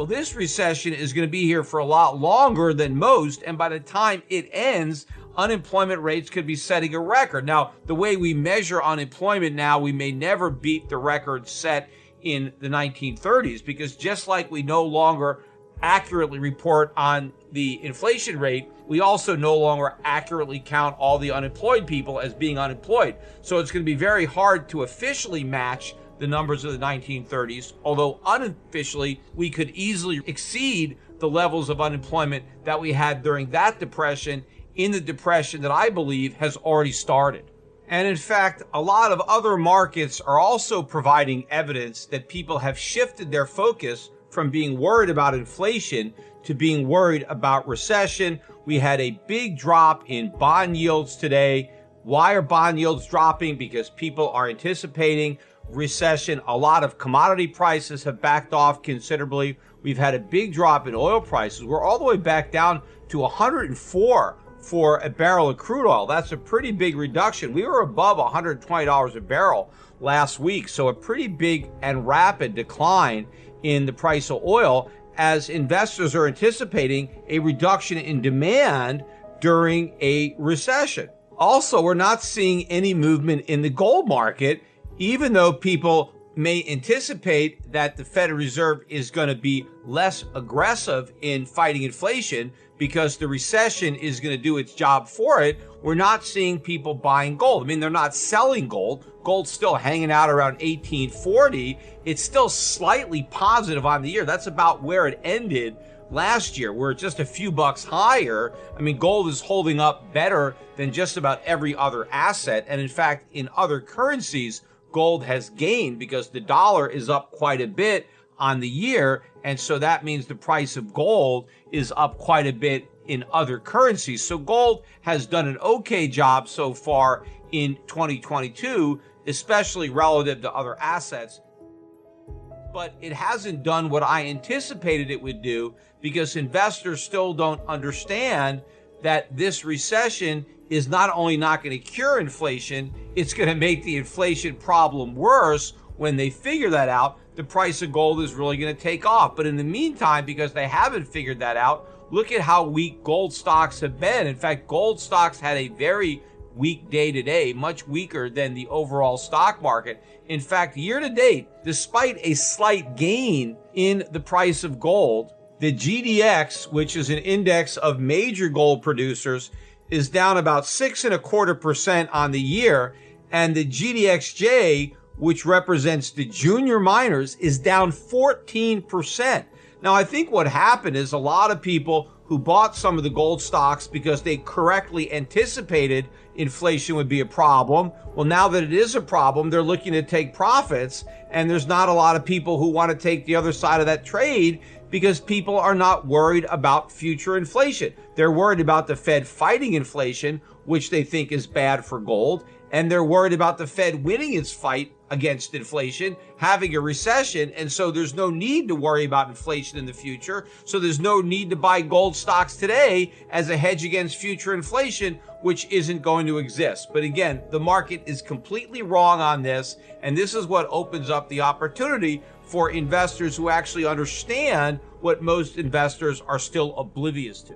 Well, this recession is going to be here for a lot longer than most, and by the time it ends, unemployment rates could be setting a record. Now, the way we measure unemployment now, we may never beat the record set in the 1930s, because just like we no longer accurately report on the inflation rate, we also no longer accurately count all the unemployed people as being unemployed. So it's going to be very hard to officially match the numbers of the 1930s, although unofficially we could easily exceed the levels of unemployment that we had during that depression, in the depression that I believe has already started. And in fact, a lot of other markets are also providing evidence that people have shifted their focus from being worried about inflation to being worried about recession. We had a big drop in bond yields today. Why are bond yields dropping? Because people are anticipating recession. A lot of commodity prices have backed off considerably. We've had a big drop in oil prices. We're all the way back down to 104 for a barrel of crude oil. That's a pretty big reduction. We were above $120 a barrel last week, so a pretty big and rapid decline in the price of oil as investors are anticipating a reduction in demand during a recession. Also, we're not seeing any movement in the gold market, even though people may anticipate that the Federal Reserve is going to be less aggressive in fighting inflation because the recession is going to do its job for it. We're not seeing people buying gold. I mean, they're not selling gold. Gold's still hanging out around 1840. It's still slightly positive on the year. That's about where it ended last year. We're just a few bucks higher. I mean, gold is holding up better than just about every other asset. And in fact, in other currencies, gold has gained because the dollar is up quite a bit on the year. And so that means the price of gold is up quite a bit in other currencies. So gold has done an okay job so far in 2022, especially relative to other assets. But it hasn't done what I anticipated it would do because investors still don't understand that this recession is not only not going to cure inflation, it's going to make the inflation problem worse. When they figure that out, the price of gold is really going to take off. But in the meantime, because they haven't figured that out, look at how weak gold stocks have been. In fact, gold stocks had a very weak day today, much weaker than the overall stock market. In fact, year to date, despite a slight gain in the price of gold, the GDX, which is an index of major gold producers, is down about 6.25% on the year, and the GDXJ, which represents the junior miners, is down 14%. Now, I think what happened is a lot of people who bought some of the gold stocks because they correctly anticipated inflation would be a problem. Well, now that it is a problem, they're looking to take profits, and there's not a lot of people who want to take the other side of that trade because people are not worried about future inflation. They're worried about the Fed fighting inflation, which they think is bad for gold, and they're worried about the Fed winning its fight against inflation, having a recession, and so there's no need to worry about inflation in the future. So there's no need to buy gold stocks today as a hedge against future inflation, which isn't going to exist. But again, the market is completely wrong on this, and this is what opens up the opportunity for investors who actually understand what most investors are still oblivious to.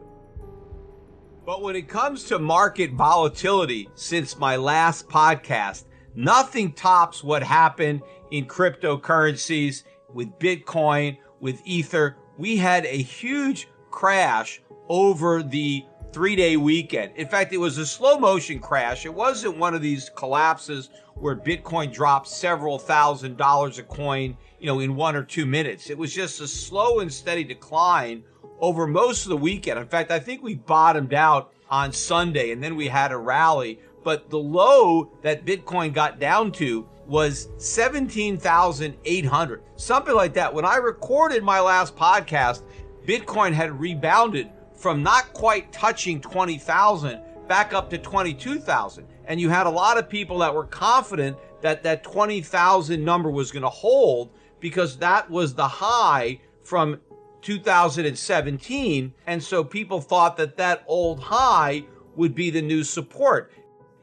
But when it comes to market volatility, since my last podcast, nothing tops what happened in cryptocurrencies with Bitcoin, with Ether. We had a huge crash over the 3-day weekend. In fact, it was a slow motion crash. It wasn't one of these collapses where Bitcoin dropped several $1,000s a coin, in 1 or 2 minutes. It was just a slow and steady decline over most of the weekend. In fact, I think we bottomed out on Sunday and then we had a rally. But the low that Bitcoin got down to was 17,800, something like that. When I recorded my last podcast, Bitcoin had rebounded from not quite touching 20,000 back up to 22,000. And you had a lot of people that were confident that that 20,000 number was going to hold because that was the high from 2017. And so people thought that that old high would be the new support.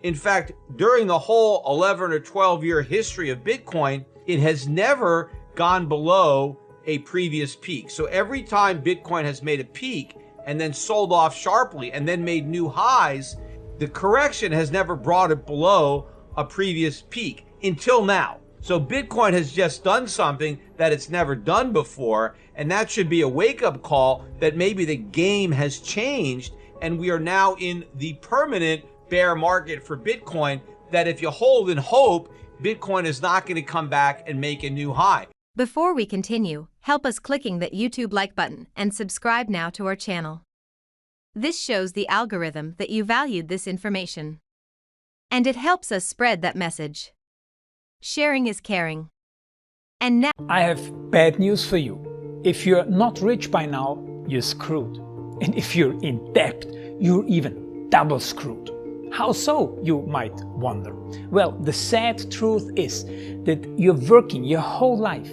In fact, during the whole 11 or 12 year history of Bitcoin, it has never gone below a previous peak. So every time Bitcoin has made a peak and then sold off sharply and then made new highs, the correction has never brought it below a previous peak until now. So Bitcoin has just done something that it's never done before, and that should be a wake-up call that maybe the game has changed and we are now in the permanent bear market for Bitcoin, that if you hold and hope, Bitcoin is not going to come back and make a new high. Before we continue, help us clicking that YouTube like button and subscribe now to our channel. This shows the algorithm that you valued this information. And it helps us spread that message. Sharing is caring. And now I have bad news for you. If you're not rich by now, you're screwed. And if you're in debt, you're even double screwed. How so, you might wonder? Well, the sad truth is that you're working your whole life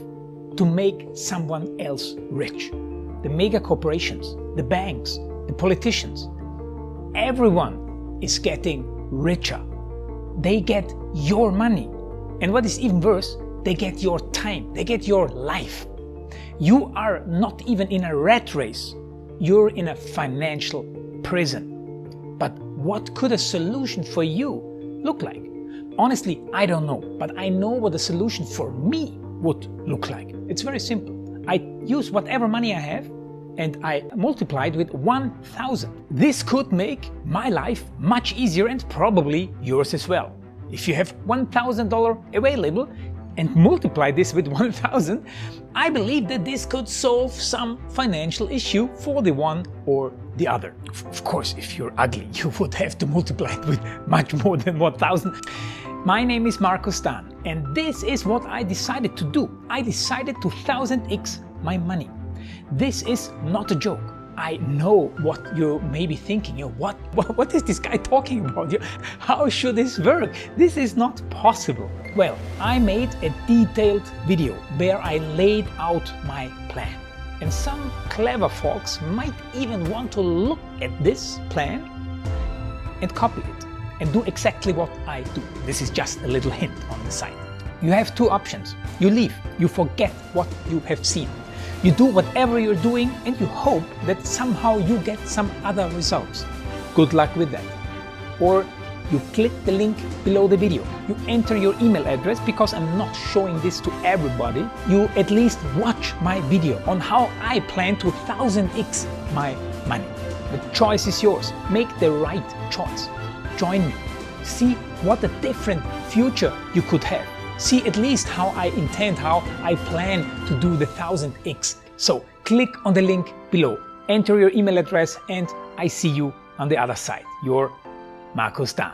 to make someone else rich. The mega corporations, the banks, the politicians, everyone is getting richer. They get your money. And what is even worse, they get your time, they get your life. You are not even in a rat race, you're in a financial prison. But what could a solution for you look like? Honestly, I don't know, but I know what a solution for me would look like. It's very simple. I use whatever money I have and I multiply it with 1,000. This could make my life much easier and probably yours as well. If you have $1,000 available and multiply this with 1,000, I believe that this could solve some financial issue for the one or the other. Of course, if you're ugly, you would have to multiply it with much more than 1,000. My name is Markus Dahn, and this is what I decided to do. I decided to 1000x my money. This is not a joke. I know what you may be thinking. What is this guy talking about? How should this work? This is not possible. Well, I made a detailed video where I laid out my plan. And some clever folks might even want to look at this plan and copy it and do exactly what I do. This is just a little hint on the side. You have two options. You leave, you forget what you have seen. You do whatever you're doing and you hope that somehow you get some other results. Good luck with that. Or you click the link below the video. You enter your email address because I'm not showing this to everybody. You at least watch my video on how I plan to 1000x my money. The choice is yours. Make the right choice. Join me. See what a different future you could have. See at least how I intend, how I plan to do the 1000x. So click on the link below, enter your email address, and I see you on the other side. Your Markus Dahn.